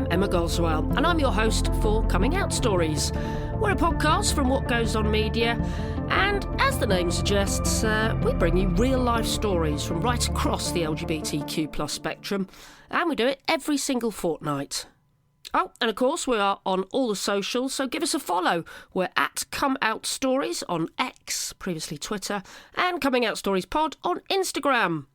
I'm Emma Goswell, and I'm your host for Coming Out Stories. We're a podcast from What Goes On Media, and as the name suggests, we bring you real-life stories from right across the LGBTQ+ spectrum, and we do it every single fortnight. Oh, and of course we are on all the socials, so give us a follow. We're at Come Out Stories on X, previously Twitter, and Coming Out Stories Pod on Instagram.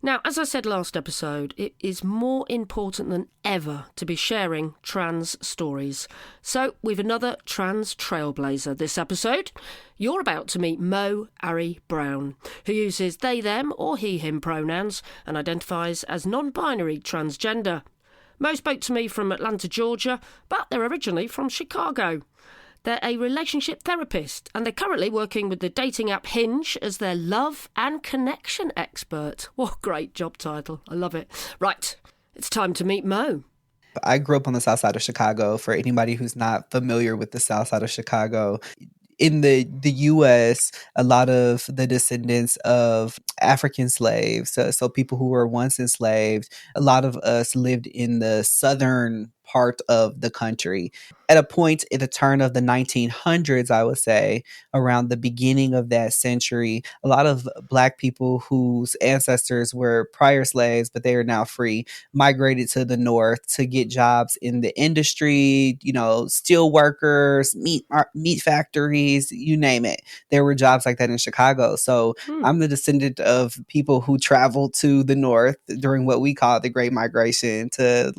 Now, as I said last episode, it is more important than ever to be sharing trans stories. So, we've another trans trailblazer this episode. You're about to meet Moe Ari Brown, who uses they, them or he, him pronouns and identifies as non-binary transgender. Moe spoke to me from Atlanta, Georgia, but they're originally from Chicago. They're a relationship therapist, and they're currently working with the dating app Hinge as their love and connection expert. What a great job title. I love it. Right, it's time to meet Moe. I grew up on the south side of Chicago. For anybody who's not familiar with the south side of Chicago, in the U.S., a lot of the descendants of African slaves, so people who were once enslaved, a lot of us lived in the southern part of the country. At a point in the turn of the 1900s, I would say, around the beginning of that century, a lot of Black people whose ancestors were prior slaves, but they are now free, migrated to the North to get jobs in the industry, steel workers, meat factories, you name it. There were jobs like that in Chicago. So I'm the descendant of people who traveled to the North during what we call the Great Migration to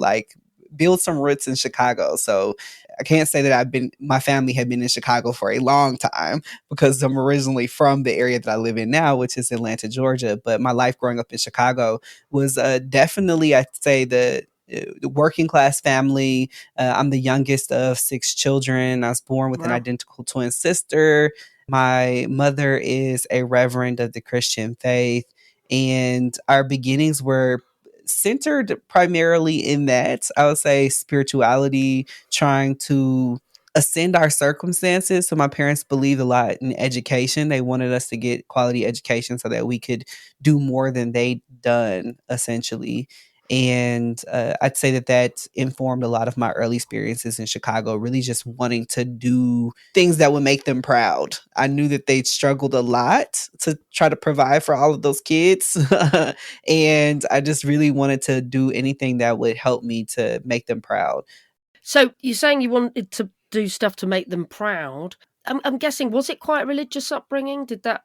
build some roots in Chicago. So I can't say that my family had been in Chicago for a long time because I'm originally from the area that I live in now, which is Atlanta, Georgia. But my life growing up in Chicago was definitely, I'd say, the working class family. I'm the youngest of 6 children. I was born with an identical twin sister. My mother is a reverend of the Christian faith, and our beginnings were centered primarily in that, I would say, spirituality, trying to ascend our circumstances. So my parents believed a lot in education. They wanted us to get quality education so that we could do more than they'd done, essentially. And I'd say that informed a lot of my early experiences in Chicago, really just wanting to do things that would make them proud. I knew that they'd struggled a lot to try to provide for all of those kids. And I just really wanted to do anything that would help me to make them proud. So you're saying you wanted to do stuff to make them proud. I'm guessing, was it quite a religious upbringing? Did that,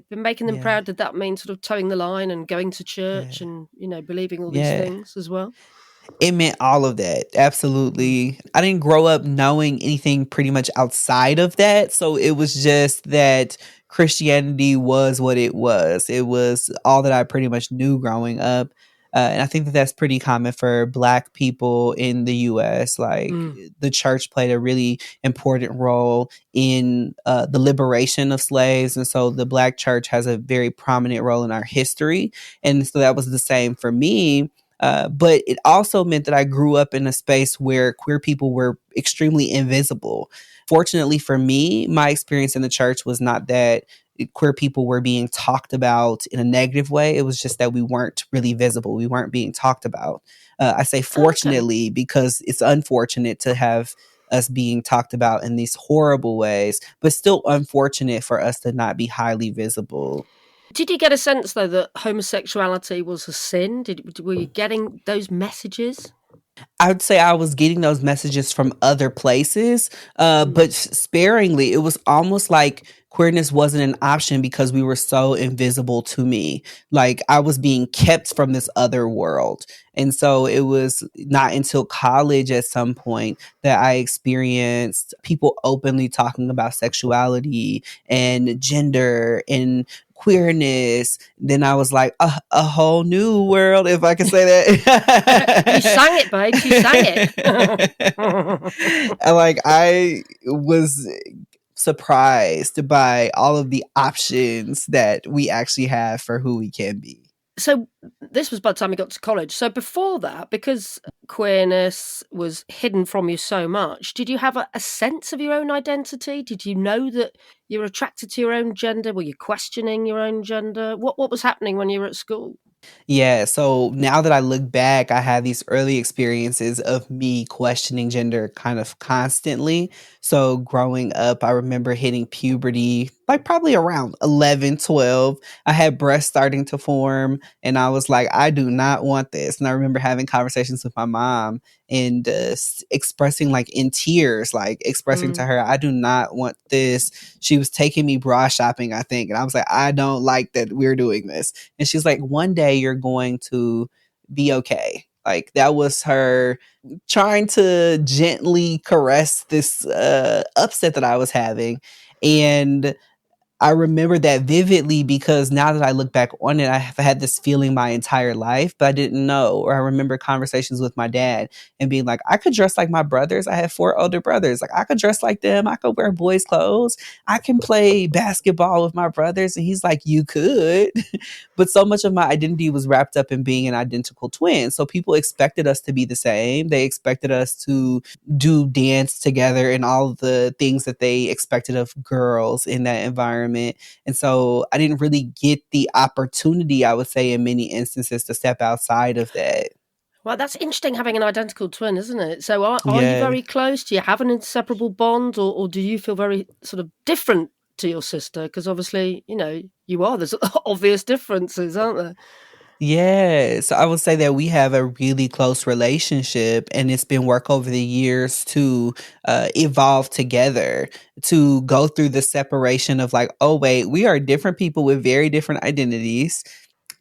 making them proud, did that mean sort of towing the line and going to church and, believing all these things as well? It meant all of that. Absolutely. I didn't grow up knowing anything pretty much outside of that. So it was just that Christianity was what it was. It was all that I pretty much knew growing up. And I think that that's pretty common for Black people in the U.S. The church played a really important role in the liberation of slaves. And so the Black church has a very prominent role in our history. And so that was the same for me. But it also meant that I grew up in a space where queer people were extremely invisible. Fortunately for me, my experience in the church was not that queer people were being talked about in a negative way. It was just that we weren't really visible. We weren't being talked about. I say fortunately because it's unfortunate to have us being talked about in these horrible ways, but still unfortunate for us to not be highly visible. Did you get a sense, though, that homosexuality was a sin? Were you getting those messages? I would say I was getting those messages from other places, but sparingly. It was almost like queerness wasn't an option because we were so invisible to me. Like I was being kept from this other world. And so it was not until college at some point that I experienced people openly talking about sexuality and gender and queerness. Then I was like, a whole new world, if I can say that. You sang it, babe. You sang it. I was surprised by all of the options that we actually have for who we can be. So this was by the time you got to college. So before that, because queerness was hidden from you so much, did you have a sense of your own identity? Did you know that you were attracted to your own gender? Were you questioning your own gender? What was happening when you were at school? Yeah, so now that I look back, I had these early experiences of me questioning gender kind of constantly. So growing up, I remember hitting puberty like probably around 11, 12. I had breasts starting to form, and I was like, I do not want this. And I remember having conversations with my mom and expressing like in tears, like expressing to Mm. her, I do not want this. She was taking me bra shopping, I think. And I was like, I don't like that we're doing this. And she's like, one day you're going to be okay. Like that was her trying to gently caress this upset that I was having. And I remember that vividly because now that I look back on it, I have had this feeling my entire life, but I didn't know. Or I remember conversations with my dad and being like, I could dress like my brothers. I have four older brothers. Like, I could dress like them. I could wear boys' clothes. I can play basketball with my brothers. And he's like, you could. But so much of my identity was wrapped up in being an identical twin. So people expected us to be the same. They expected us to do dance together and all of the things that they expected of girls in that environment. And so I didn't really get the opportunity, I would say, in many instances to step outside of that. Well, that's interesting having an identical twin, isn't it? So, are you Yeah. very close? Do you have an inseparable bond, or do you feel very sort of different to your sister? Because obviously, you are. There's obvious differences, aren't there? Yeah. So I would say that we have a really close relationship, and it's been work over the years to evolve together, to go through the separation of like, oh, wait, we are different people with very different identities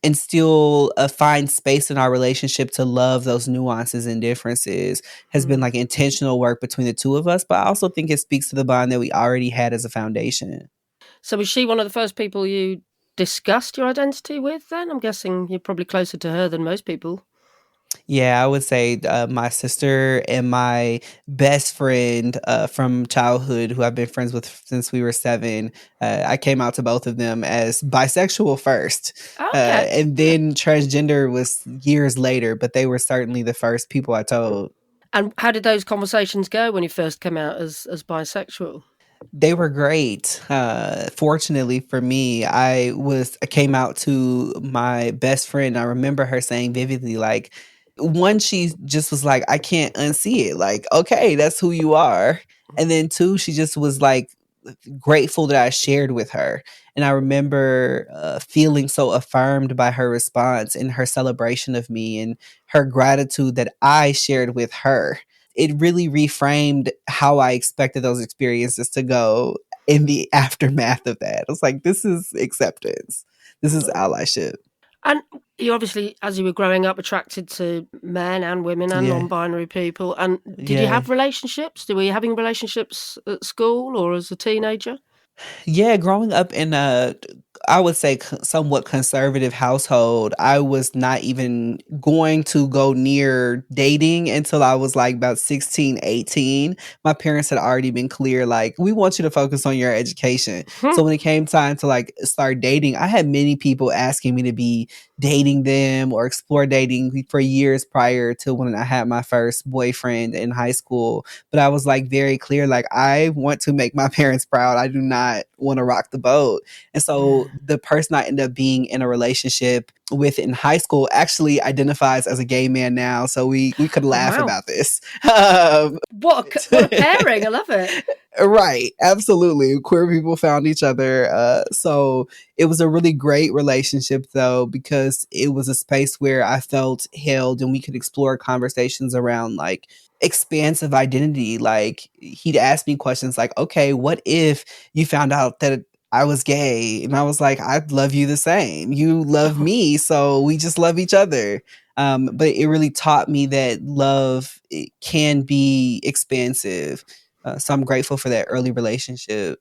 and still find space in our relationship to love those nuances and differences has been Mm. like intentional work between the two of us. But I also think it speaks to the bond that we already had as a foundation. So, was she one of the first people you discussed your identity with? Then I'm guessing you're probably closer to her than most people. Yeah, I would say my sister and my best friend from childhood, who I've been friends with since we were 7. I came out to both of them as bisexual first, Okay. and then transgender was years later. But they were certainly the first people I told. And how did those conversations go when you first came out as bisexual? They were great. Fortunately for me, I came out to my best friend. I remember her saying vividly, like, one, she just was like, I can't unsee it. Like, okay, that's who you are. And then two, she just was like grateful that I shared with her. And I remember feeling so affirmed by her response and her celebration of me and her gratitude that I shared with her. It really reframed how I expected those experiences to go in the aftermath of that. I was like, this is acceptance. This is allyship. And you obviously, as you were growing up, attracted to men and women and Yeah. non-binary people. And did you Yeah. have relationships? Were you having relationships at school or as a teenager? Yeah, growing up in a, I would say, somewhat conservative household, I was not even going to go near dating until I was like about 16, 18. My parents had already been clear, like, we want you to focus on your education. So when it came time to like start dating, I had many people asking me to be dating them or explore dating for years prior to when I had my first boyfriend in high school. But I was like very clear, like, I want to make my parents proud. I do not want to rock the boat. And so Yeah. the person I ended up being in a relationship with in high school actually identifies as a gay man now. So we could Oh laugh wow! about this. What a pairing! I love it. Right, absolutely. Queer people found each other. So it was a really great relationship, though, because it was a space where I felt held and we could explore conversations around like expansive identity. Like, he'd ask me questions like, okay, what if you found out that I was gay? And I was like, I'd love you the same. You love Oh, me, so we just love each other. But it really taught me that love, it can be expansive. So I'm grateful for that early relationship.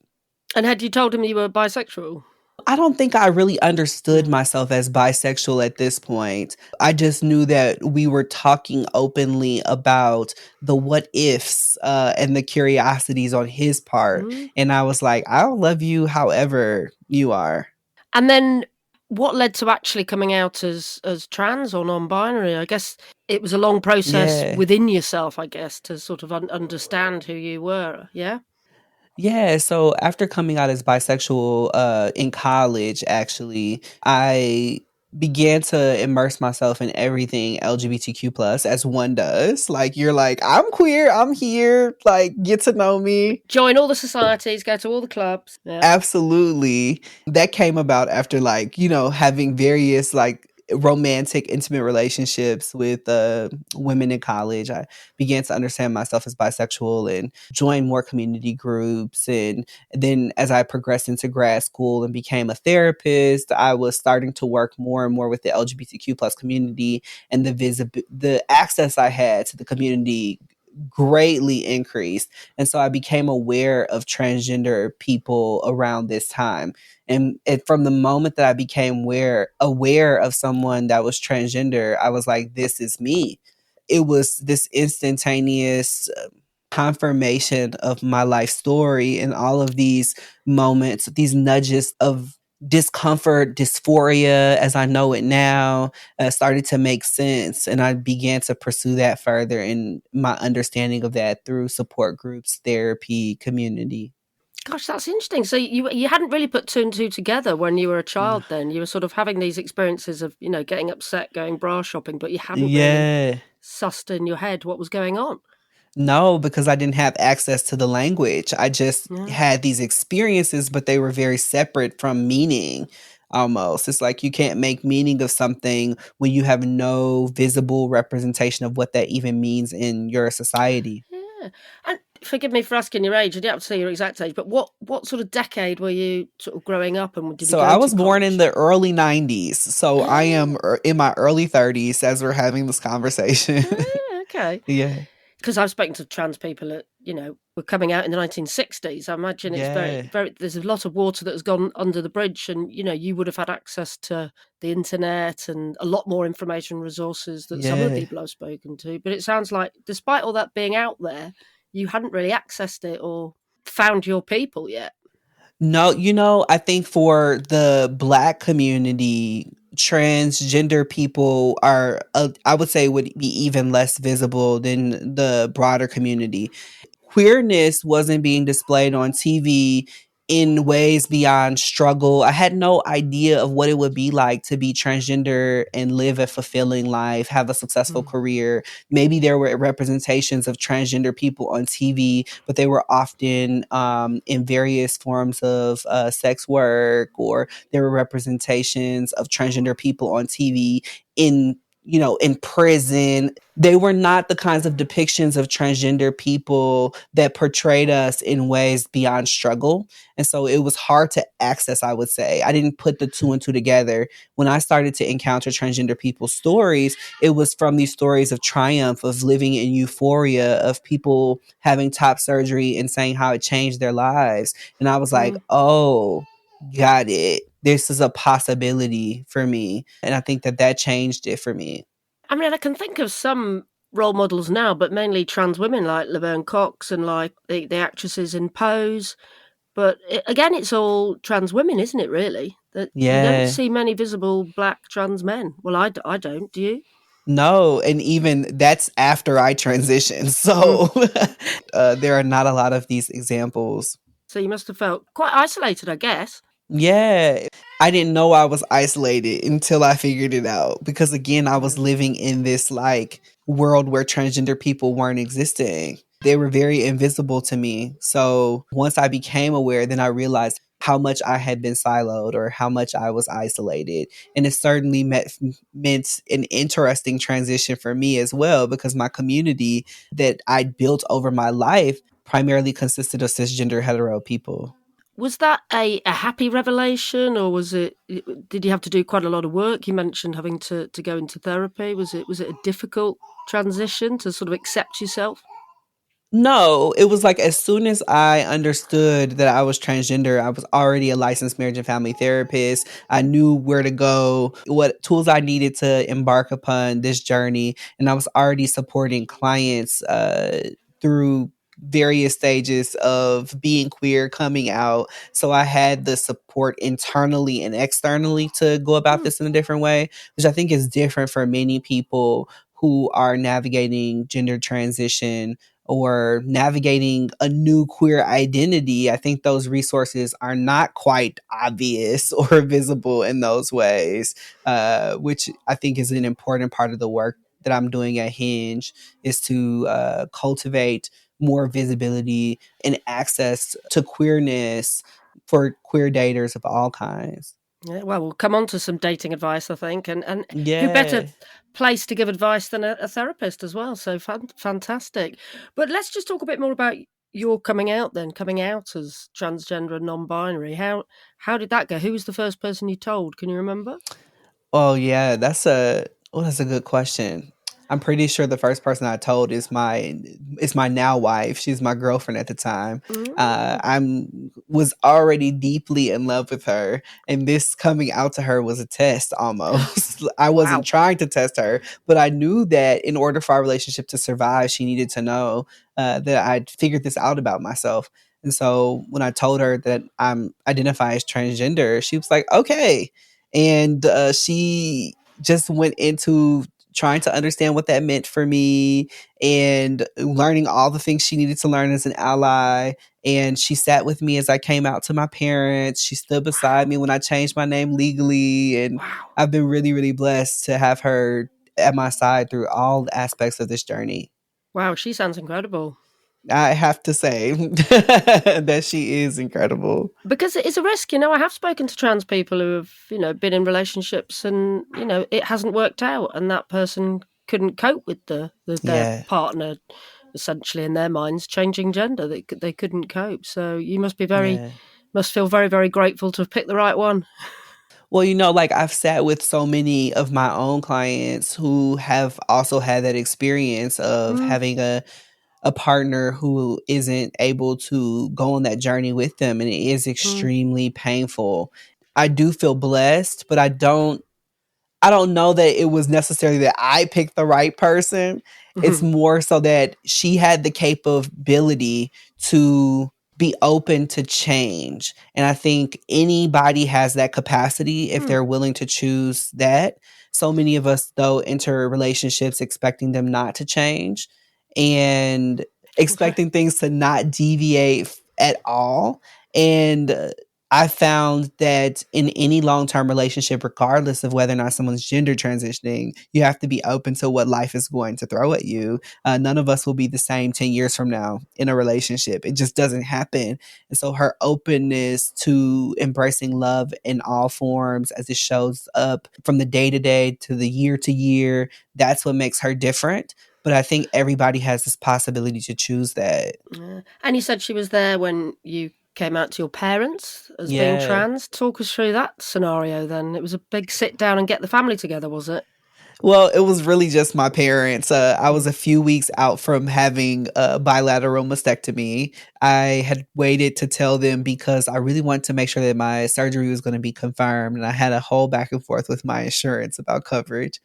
and had you told him you were bisexual? I don't think I really understood Mm. myself as bisexual at this point. I just knew that we were talking openly about the what ifs and the curiosities on his part. Mm. And I was like, I'll love you however you are. And then, what led to actually coming out as trans or non-binary? I guess it was a long process Yeah. within yourself, I guess, to sort of understand who you were. Yeah. Yeah, so after coming out as bisexual in college, actually, I began to immerse myself in everything LGBTQ plus as one does. Like you're like, I'm queer, I'm here, like get to know me. Join all the societies, go to all the clubs. Yeah. Absolutely. That came about after like, having various like romantic intimate relationships with women in college. I began to understand myself as bisexual and join more community groups. And then as I progressed into grad school and became a therapist, I was starting to work more and more with the LGBTQ plus community, and the access I had to the community greatly increased. And so I became aware of transgender people around this time. And from the moment that I became aware of someone that was transgender, I was like, this is me. It was this instantaneous confirmation of my life story, and all of these moments, these nudges of discomfort, dysphoria as I know it now, started to make sense. And I began to pursue that further in my understanding of that through support groups, therapy, community. Gosh, that's interesting. So you hadn't really put two and two together when you were a child then? You were sort of having these experiences of, getting upset, going bra shopping, but you hadn't really Yeah. sussed in your head what was going on. No, because I didn't have access to the language. I just Yeah. had these experiences, but they were very separate from meaning almost. It's like you can't make meaning of something when you have no visible representation of what that even means in your society. Yeah. And forgive me for asking your age. I don't have to say your exact age, but what sort of decade were you sort of growing up, and did you So go I to was born in college? the early 90s. So I am in my early 30s as we're having this conversation. Okay. Yeah. Because I've spoken to trans people that, were coming out in the 1960s. I imagine it's very, Yeah. very, there's a lot of water that has gone under the bridge, and, you would have had access to the internet and a lot more information resources that some of the Yeah. people I've spoken to. But it sounds like, despite all that being out there, you hadn't really accessed it or found your people yet. No, I think for the Black community, transgender people are, I would say, would be even less visible than the broader community. Queerness wasn't being displayed on TV in ways beyond struggle. I had no idea of what it would be like to be transgender and live a fulfilling life, have a successful career. Maybe there were representations of transgender people on TV, but they were often in various forms of sex work, or there were representations of transgender people on TV in prison. They were not the kinds of depictions of transgender people that portrayed us in ways beyond struggle. And so it was hard to access, I would say. I didn't put the two and two together. When I started to encounter transgender people's stories, it was from these stories of triumph, of living in euphoria, of people having top surgery and saying how it changed their lives. And I was like, oh, got it. This is a possibility for me. And I think that changed it for me. I mean, I can think of some role models now, but mainly trans women like Laverne Cox and like the actresses in Pose. But again, it's all trans women, isn't it, really? That you don't Yeah. see many visible Black trans men. Well, I don't. Do you? No, and even that's after I transitioned. So there are not a lot of these examples. So you must have felt quite isolated, I guess. Yeah. I didn't know I was isolated until I figured it out, because again, I was living in this like world where transgender people weren't existing. They were very invisible to me. So once I became aware, then I realized how much I had been siloed or how much I was isolated. And it certainly meant an interesting transition for me as well, because my community that I built over my life primarily consisted of cisgender hetero people. Was that a happy revelation, or was it? Did you have to do quite a lot of work? You mentioned having to go into therapy. Was it a difficult transition to sort of accept yourself? No, it was like as soon as I understood that I was transgender, I was already a licensed marriage and family therapist. I knew where to go, what tools I needed to embark upon this journey. And I was already supporting clients through various stages of being queer, coming out. So I had the support internally and externally to go about this in a different way, which I think is different for many people who are navigating gender transition or navigating a new queer identity, I think those resources are not quite obvious or visible in those ways, which I think is an important part of the work that I'm doing at Hinge, is to cultivate more visibility and access to queerness for queer daters of all kinds. Yeah, well, we'll come on to some dating advice, I think, and who better Yeah. place to give advice than a therapist as well? So fantastic. But let's just talk a bit more about your coming out then, coming out as transgender and non-binary. How did that go? Who was the first person you told? Can you remember? Oh yeah, that's a good question. I'm pretty sure the first person I told is my now wife. She's my girlfriend at the time. Mm, I'm was already deeply in love with her, and this coming out to her was a test almost. I wasn't wow. trying to test her, but I knew that in order for our relationship to survive, she needed to know that I'd figured this out about myself. And so when I told her that I'm identify as transgender, she was like, "Okay." And she just went into trying to understand what that meant for me and learning all the things she needed to learn as an ally. And she sat with me as I came out to my parents. She stood beside Wow. me when I changed my name legally. And Wow. I've been really, really blessed to have her at my side through all aspects of this journey. Wow, she sounds incredible. I have to say that she is incredible. Because it is a risk, I have spoken to trans people who have, been in relationships and, it hasn't worked out and that person couldn't cope with their Yeah. partner essentially in their minds changing gender. They couldn't cope. So you Yeah. must feel very, very grateful to have picked the right one. Well, like I've sat with so many of my own clients who have also had that experience of Mm, having a partner who isn't able to go on that journey with them, and it is mm, extremely painful. I do feel blessed, but I don't know that it was necessarily that I picked the right person. It's mhm, more so that she had the capability to be open to change. And I think anybody has that capacity if mm. they're willing to choose that. So many of us, though, enter relationships expecting them not to change and expecting things to not deviate at all. And I found that in any long term relationship, regardless of whether or not someone's gender transitioning, you have to be open to what life is going to throw at you. None of us will be the same 10 years from now in a relationship. It just doesn't happen. And so her openness to embracing love in all forms as it shows up from the day to day to the year to year, that's what makes her different. But I think everybody has this possibility to choose that. Yeah. And you said she was there when you came out to your parents as being Yeah. trans. Talk us through that scenario then. It was a big sit down and get the family together, was it? Well, it was really just my parents. I was Mm, a few weeks out from having a bilateral mastectomy. I had waited to tell them because I really wanted to make sure that my surgery was going to be confirmed. And I had a whole back and forth with my insurance about coverage.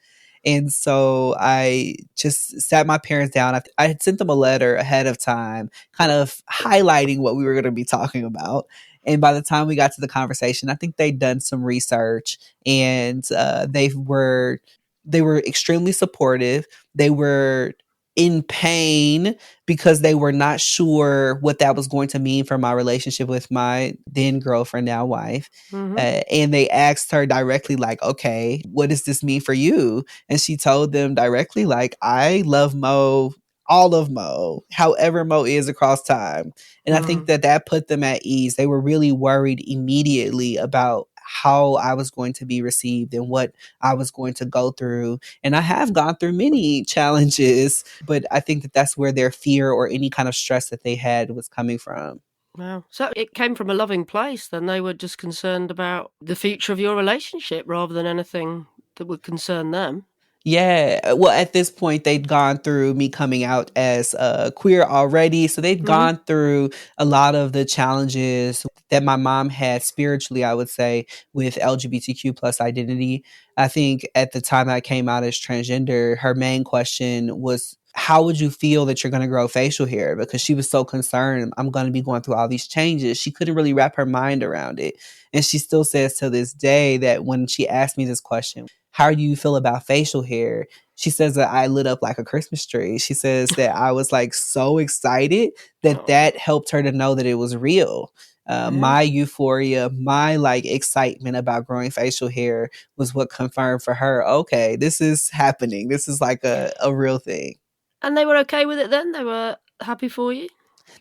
And so I just sat my parents down. I had sent them a letter ahead of time, kind of highlighting what we were going to be talking about. And by the time we got to the conversation, I think they'd done some research and they were extremely supportive. They were in pain because they were not sure what that was going to mean for my relationship with my then girlfriend, now wife. mhm, And they asked her directly, like, okay, what does this mean for you? And she told them directly, like, I love Mo, all of Mo, however Mo is across time. And I think mm. that put them at ease. They were really worried immediately about how I was going to be received and what I was going to go through. And I have gone through many challenges, but I think that that's where their fear or any kind of stress that they had was coming from. Wow. So it came from a loving place, then they were just concerned about the future of your relationship rather than anything that would concern them. Yeah, well, at this point, they'd gone through me coming out as queer already. So they'd Mhm, gone through a lot of the challenges that my mom had spiritually, I would say, with LGBTQ plus identity. I think at the time I came out as transgender, her main question was, how would you feel that you're going to grow facial hair? Because she was so concerned, I'm going to be going through all these changes. She couldn't really wrap her mind around it. And she still says to this day that when she asked me this question, how do you feel about facial hair? She says that I lit up like a Christmas tree. She says that I was like so excited that Oh, that helped her to know that it was real. yeah. My euphoria, my like excitement about growing facial hair was what confirmed for her, okay, this is happening. This is like a real thing. And they were okay with it then? They were happy for you?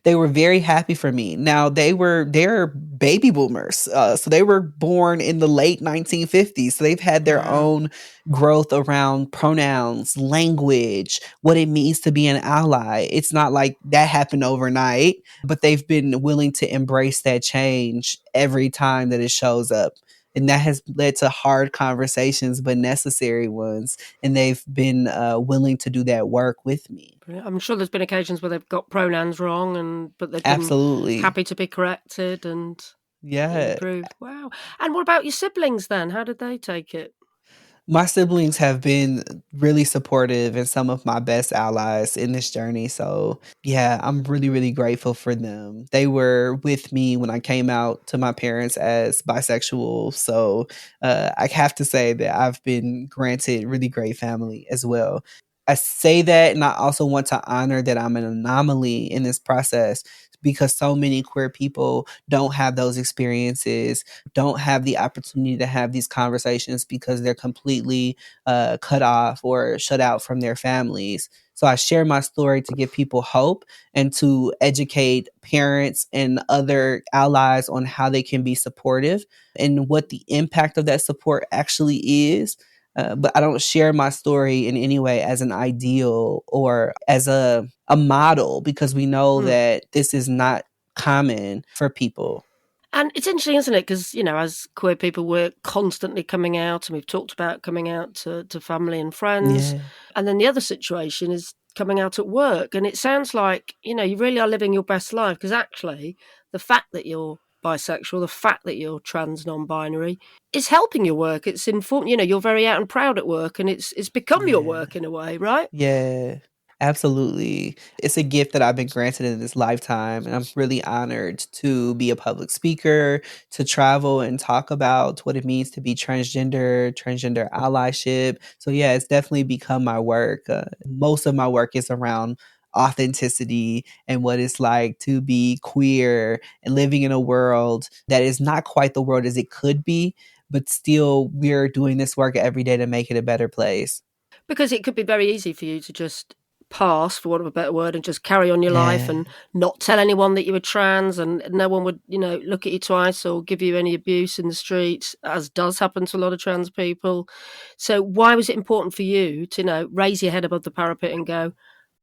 They were very happy for me. Now they're baby boomers, so they were born in the late 1950s. So they've had their Wow. own growth around pronouns, language, what it means to be an ally. It's not like that happened overnight, but they've been willing to embrace that change every time that it shows up. And that has led to hard conversations, but necessary ones. And they've been willing to do that work with me. I'm sure there's been occasions where they've got pronouns wrong, but they've been Absolutely. happy to be corrected and Yeah. improved. Wow. And what about your siblings then? How did they take it? My siblings have been really supportive and some of my best allies in this journey. So, yeah, I'm really, really grateful for them. They were with me when I came out to my parents as bisexual. So, I have to say that I've been granted really great family as well. I say that, and I also want to honor that I'm an anomaly in this process because so many queer people don't have those experiences, don't have the opportunity to have these conversations because they're completely cut off or shut out from their families. So I share my story to give people hope and to educate parents and other allies on how they can be supportive and what the impact of that support actually is. But I don't share my story in any way as an ideal or as a model because we know Hmm. that this is not common for people. And it's interesting, isn't it? Because, as queer people, we're constantly coming out, and we've talked about coming out to family and friends. Yeah. And then the other situation is coming out at work. And it sounds like, you really are living your best life because actually the fact that you're bisexual, the fact that you're trans non-binary is helping your work. It's informed, you're very out and proud at work and it's become your Yeah. work in a way, right? Yeah, absolutely. It's a gift that I've been granted in this lifetime, and I'm really honored to be a public speaker, to travel and talk about what it means to be transgender, transgender allyship. So, yeah, it's definitely become my work. Most of my work is around authenticity and what it's like to be queer and living in a world that is not quite the world as it could be, but still, we're doing this work every day to make it a better place. Because it could be very easy for you to just pass, for want of a better word, and just carry on your life Yeah. and not tell anyone that you were trans, and no one would, look at you twice or give you any abuse in the streets, as does happen to a lot of trans people. So why was it important for you to, raise your head above the parapet and go,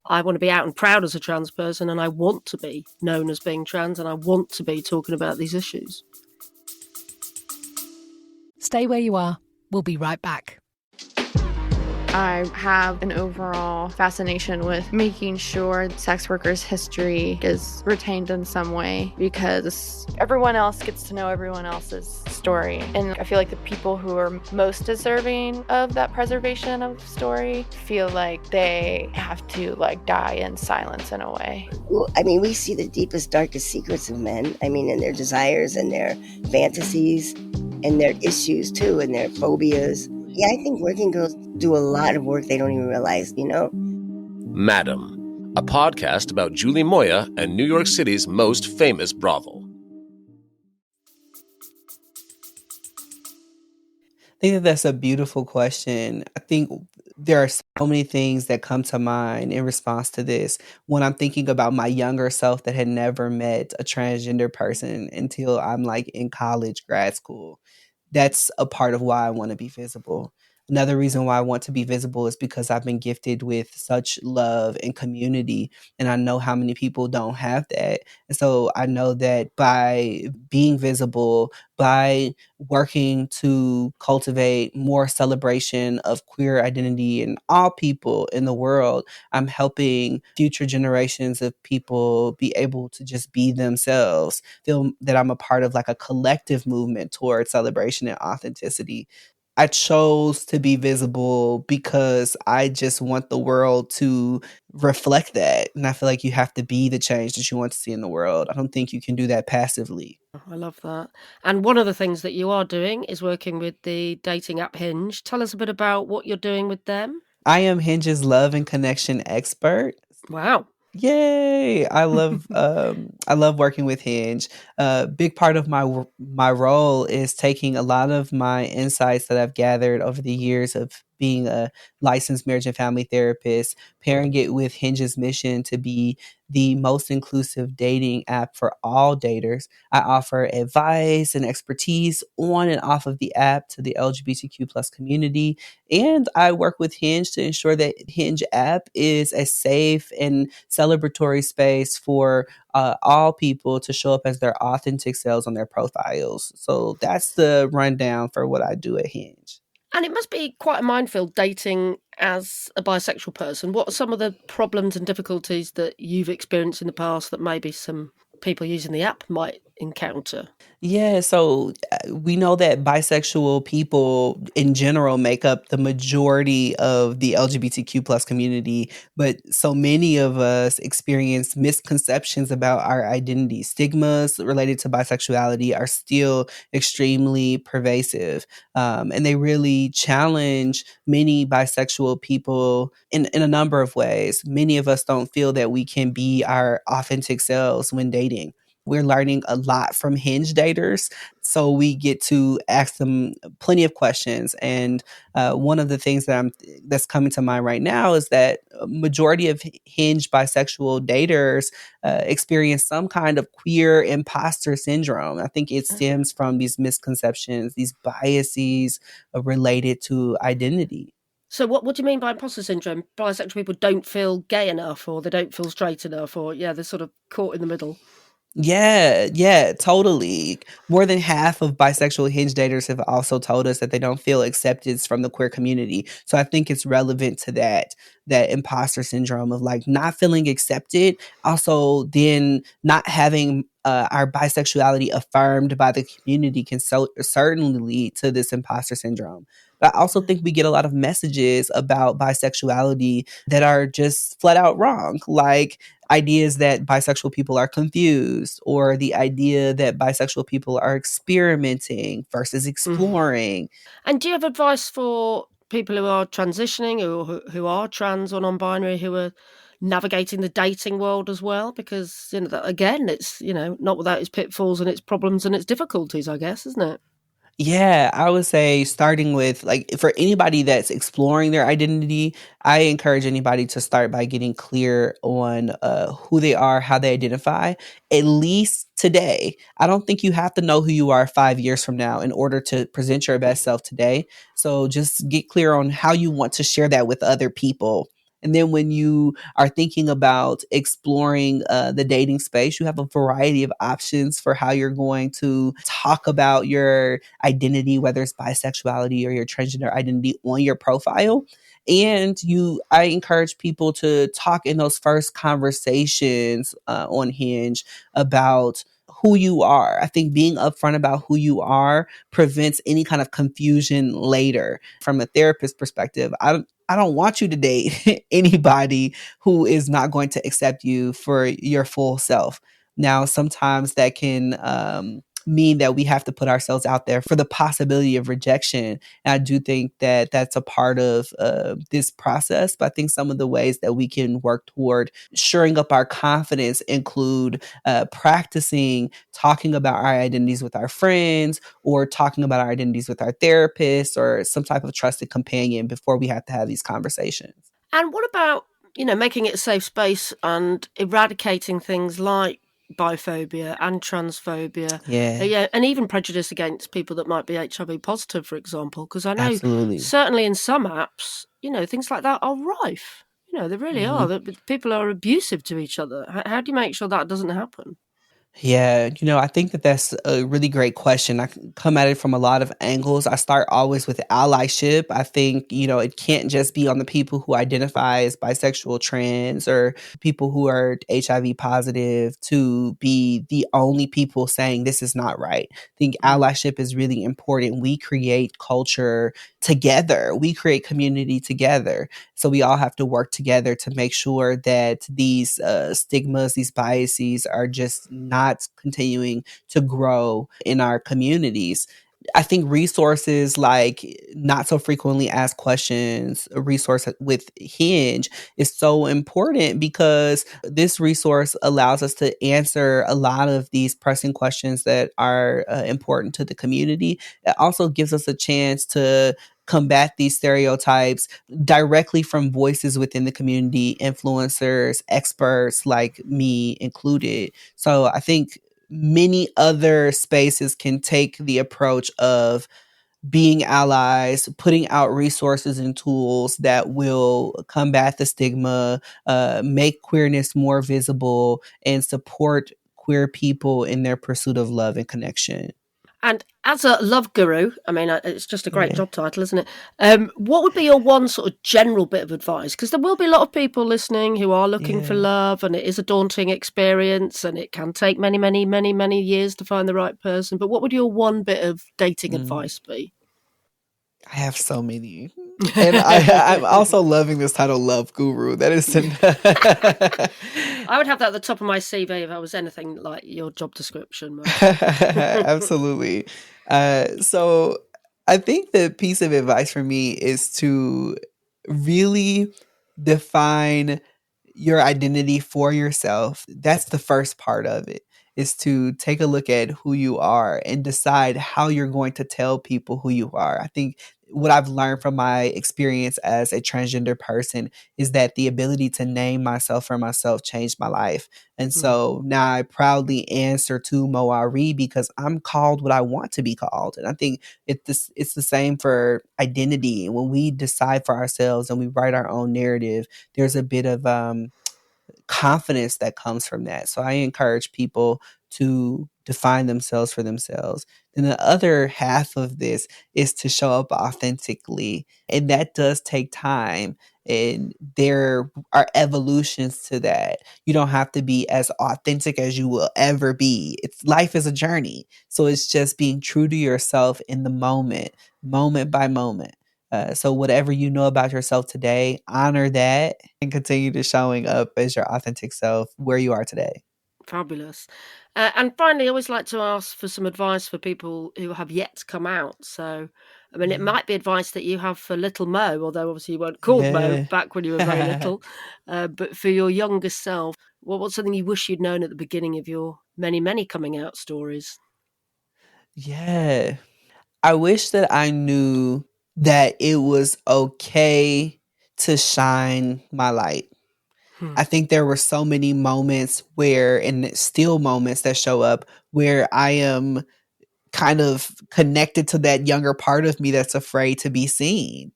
I want to be out and proud as a trans person, and I want to be known as being trans, and I want to be talking about these issues? Stay where you are. We'll be right back. I have an overall fascination with making sure sex workers' history is retained in some way because everyone else gets to know everyone else's story. And I feel like the people who are most deserving of that preservation of story feel like they have to die in silence in a way. Well, we see the deepest, darkest secrets of men. And their desires and their fantasies and their issues too and their phobias. Yeah, I think working girls do a lot of work they don't even realize, Madam, a podcast about Julie Moya and New York City's most famous brothel. I think that that's a beautiful question. I think there are so many things that come to mind in response to this when I'm thinking about my younger self that had never met a transgender person until I'm like in college, grad school. That's a part of why I want to be visible. Another reason why I want to be visible is because I've been gifted with such love and community, and I know how many people don't have that. And so I know that by being visible, by working to cultivate more celebration of queer identity in all people in the world, I'm helping future generations of people be able to just be themselves, feel that I'm a part of like a collective movement towards celebration and authenticity. I chose to be visible because I just want the world to reflect that. And I feel like you have to be the change that you want to see in the world. I don't think you can do that passively. I love that. And one of the things that you are doing is working with the dating app Hinge. Tell us a bit about what you're doing with them. I am Hinge's love and connection expert. Wow. Yay! I love working with Hinge. A big part of my role is taking a lot of my insights that I've gathered over the years of being a licensed marriage and family therapist, pairing it with Hinge's mission to be the most inclusive dating app for all daters. I offer advice and expertise on and off of the app to the LGBTQ plus community, and I work with Hinge to ensure that Hinge app is a safe and celebratory space for all people to show up as their authentic selves on their profiles. So that's the rundown for what I do at Hinge. And it must be quite a minefield dating as a bisexual person. What are some of the problems and difficulties that you've experienced in the past that maybe some people using the app might encounter? Yeah, so we know that bisexual people in general make up the majority of the LGBTQ plus community, but so many of us experience misconceptions about our identity. Stigmas related to bisexuality are still extremely pervasive, and they really challenge many bisexual people in a number of ways. Many of us don't feel that we can be our authentic selves when dating. We're learning a lot from Hinge daters, so we get to ask them plenty of questions. And one of the things that's coming to mind right now is that a majority of Hinge bisexual daters experience some kind of queer imposter syndrome. I think it stems from these misconceptions, these biases related to identity. So what do you mean by imposter syndrome? Bisexual people don't feel gay enough, or they don't feel straight enough, or they're sort of caught in the middle. Yeah, totally. More than half of bisexual Hinge daters have also told us that they don't feel acceptance from the queer community. So I think it's relevant to that imposter syndrome of like not feeling accepted. Also, then not having our bisexuality affirmed by the community can certainly lead to this imposter syndrome. But I also think we get a lot of messages about bisexuality that are just flat out wrong. Like ideas that bisexual people are confused, or the idea that bisexual people are experimenting versus exploring. And do you have advice for people who are transitioning, or who are trans or non-binary, who are navigating the dating world as well? Because, again, it's, not without its pitfalls and its problems and its difficulties, I guess, isn't it? Yeah, I would say starting with like for anybody that's exploring their identity, I encourage anybody to start by getting clear on who they are, how they identify, at least today. I don't think you have to know who you are 5 years from now in order to present your best self today. So just get clear on how you want to share that with other people. And then when you are thinking about exploring the dating space, you have a variety of options for how you're going to talk about your identity, whether it's bisexuality or your transgender identity on your profile. And I encourage people to talk in those first conversations on Hinge about who you are. I think being upfront about who you are prevents any kind of confusion later. From a therapist perspective, I don't want you to date anybody who is not going to accept you for your full self. Now, sometimes that can mean that we have to put ourselves out there for the possibility of rejection. And I do think that that's a part of this process. But I think some of the ways that we can work toward shoring up our confidence include practicing talking about our identities with our friends, or talking about our identities with our therapist or some type of trusted companion before we have to have these conversations. And what about, making it a safe space and eradicating things like biphobia and transphobia, Yeah, and even prejudice against people that might be HIV positive, for example? Because I know absolutely. certainly in some apps, things like that are rife. They really are. Mhm. That people are abusive to each other. How do you make sure that doesn't happen? Yeah, I think that that's a really great question. I come at it from a lot of angles. I start always with allyship. I think, it can't just be on the people who identify as bisexual, trans, or people who are HIV positive to be the only people saying this is not right. I think allyship is really important. We create culture together, we create community together. So we all have to work together to make sure that these stigmas, these biases are just not continuing to grow in our communities. I think resources like not so frequently asked questions, a resource with Hinge is so important because this resource allows us to answer a lot of these pressing questions that are important to the community. It also gives us a chance to combat these stereotypes directly from voices within the community, influencers, experts like me included. So I think many other spaces can take the approach of being allies, putting out resources and tools that will combat the stigma, make queerness more visible, and support queer people in their pursuit of love and connection. And as a love guru, I mean, it's just a great Yeah. job title, isn't it? What would be your one sort of general bit of advice? Because there will be a lot of people listening who are looking for Yeah. love, and it is a daunting experience, and it can take many, many, many, many years to find the right person. But what would your one bit of dating advice be? I have so many. And I'm also loving this title, Love Guru. That is I would have that at the top of my CV if I was anything like your job description. Mo. Absolutely. So I think the piece of advice for me is to really define your identity for yourself. That's the first part of it, is to take a look at who you are and decide how you're going to tell people who you are. I think what I've learned from my experience as a transgender person is that the ability to name myself for myself changed my life. And so now I proudly answer to Moe Ari because I'm called what I want to be called. And I think it's the same for identity. When we decide for ourselves and we write our own narrative, there's a bit of confidence that comes from that. So I encourage people to define themselves for themselves. And the other half of this is to show up authentically. And that does take time. And there are evolutions to that. You don't have to be as authentic as you will ever be. Life is a journey. So it's just being true to yourself in the moment, moment by moment. So whatever you know about yourself today, honor that and continue to showing up as your authentic self where you are today. Fabulous. And finally, I always like to ask for some advice for people who have yet to come out. So, I mean, it might be advice that you have for little Mo, although obviously you weren't called Mo Yeah. back when you were very little. But for your younger self, what's something you wish you'd known at the beginning of your many, many coming out stories? Yeah. I wish that I knew that it was okay to shine my light. I think there were so many moments and still moments that show up where I am kind of connected to that younger part of me that's afraid to be seen.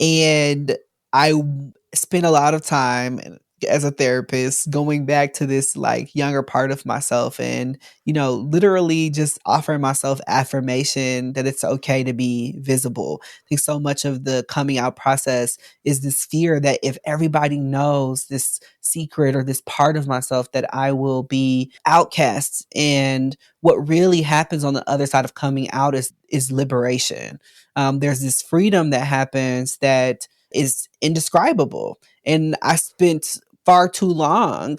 And spent a lot of time as a therapist going back to this like younger part of myself and, literally just offering myself affirmation that it's okay to be visible. I think so much of the coming out process is this fear that if everybody knows this secret or this part of myself, that I will be outcast. And what really happens on the other side of coming out is liberation. There's this freedom that happens that is indescribable. And I spent far too long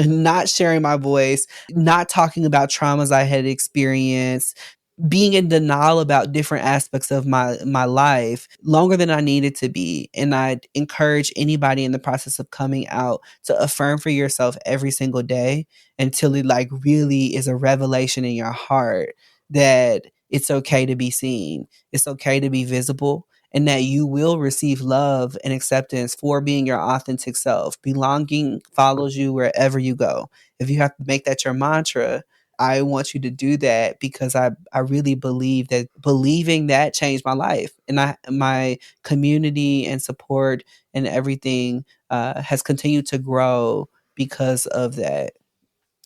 not sharing my voice, not talking about traumas I had experienced, being in denial about different aspects of my life longer than I needed to be. And I'd encourage anybody in the process of coming out to affirm for yourself every single day until it like really is a revelation in your heart that it's okay to be seen. It's okay to be visible, and that you will receive love and acceptance for being your authentic self. Belonging follows you wherever you go. If you have to make that your mantra, I want you to do that because I really believe that believing that changed my life, and my community and support and everything has continued to grow because of that.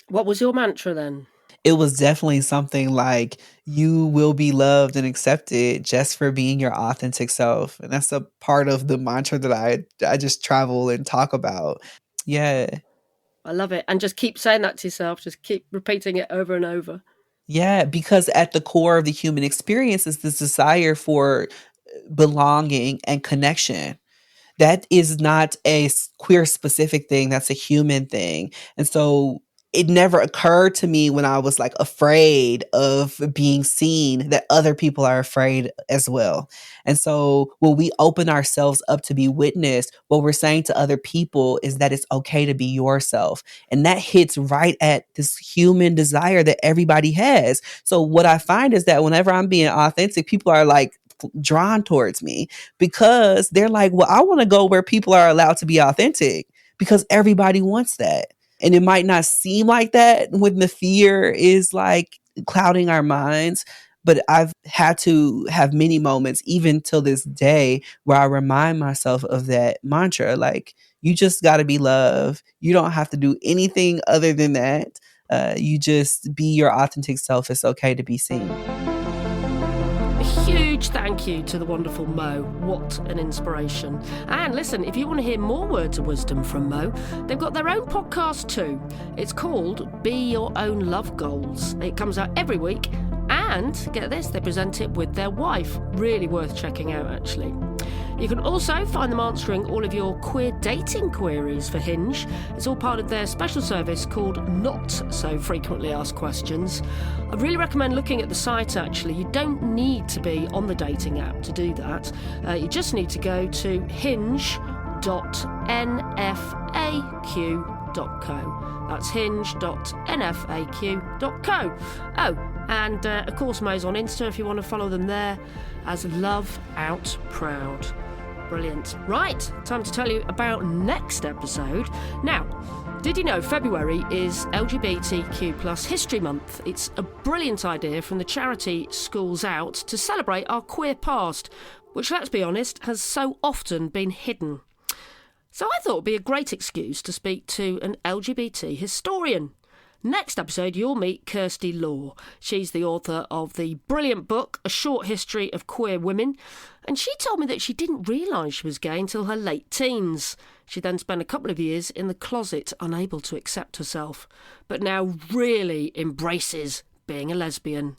What was your mantra then? it was definitely something like you will be loved and accepted just for being your authentic self. And that's a part of the mantra that I just travel and talk about. Yeah. I love it. And just keep saying that to yourself. Just keep repeating it over and over. Yeah, because at the core of the human experience is this desire for belonging and connection. That is not a queer specific thing. That's a human thing. And so it never occurred to me when I was like afraid of being seen that other people are afraid as well. And so when we open ourselves up to be witnessed, what we're saying to other people is that it's okay to be yourself. And that hits right at this human desire that everybody has. So what I find is that whenever I'm being authentic, people are like drawn towards me because they're like, well, I want to go where people are allowed to be authentic because everybody wants that. And it might not seem like that when the fear is like clouding our minds. But I've had to have many moments, even till this day, where I remind myself of that mantra. Like, you just got to be loved. You don't have to do anything other than that. You just be your authentic self. It's okay to be seen. A huge thank you to the wonderful Moe. What an inspiration. And listen, if you want to hear more words of wisdom from Moe, they've got their own podcast too. It's called Be Your Own Love Goals. It comes out every week. And get this, they present it with their wife. Really worth checking out, actually. You can also find them answering all of your queer dating queries for Hinge. It's all part of their special service called Not So Frequently Asked Questions. I really recommend looking at the site, actually. You don't need to be on the dating app to do that. You just need to go to hinge.nfaq.co. That's hinge.nfaq.co. Oh, and of course Moe's on Insta if you want to follow them there as Love Out Proud. Brilliant. Right, time to tell you about next episode. Now, did you know February is LGBTQ plus History Month? It's a brilliant idea from the charity Schools Out to celebrate our queer past, which, let's be honest, has so often been hidden. So I thought it would be a great excuse to speak to an LGBT historian. Next episode, you'll meet Kirsty Law. She's the author of the brilliant book, A Short History of Queer Women, and she told me that she didn't realise she was gay until her late teens. She then spent a couple of years in the closet, unable to accept herself, but now really embraces being a lesbian.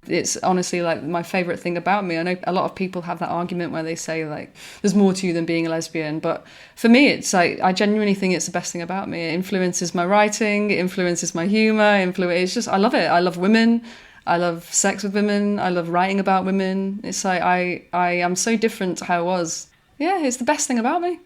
It's honestly like my favourite thing about me. I know a lot of people have that argument where they say like there's more to you than being a lesbian, but for me it's like I genuinely think it's the best thing about me. It influences my writing, it influences my humour, it's just I love it. I love women, I love sex with women, I love writing about women. It's like I am so different to how I was. Yeah, it's the best thing about me.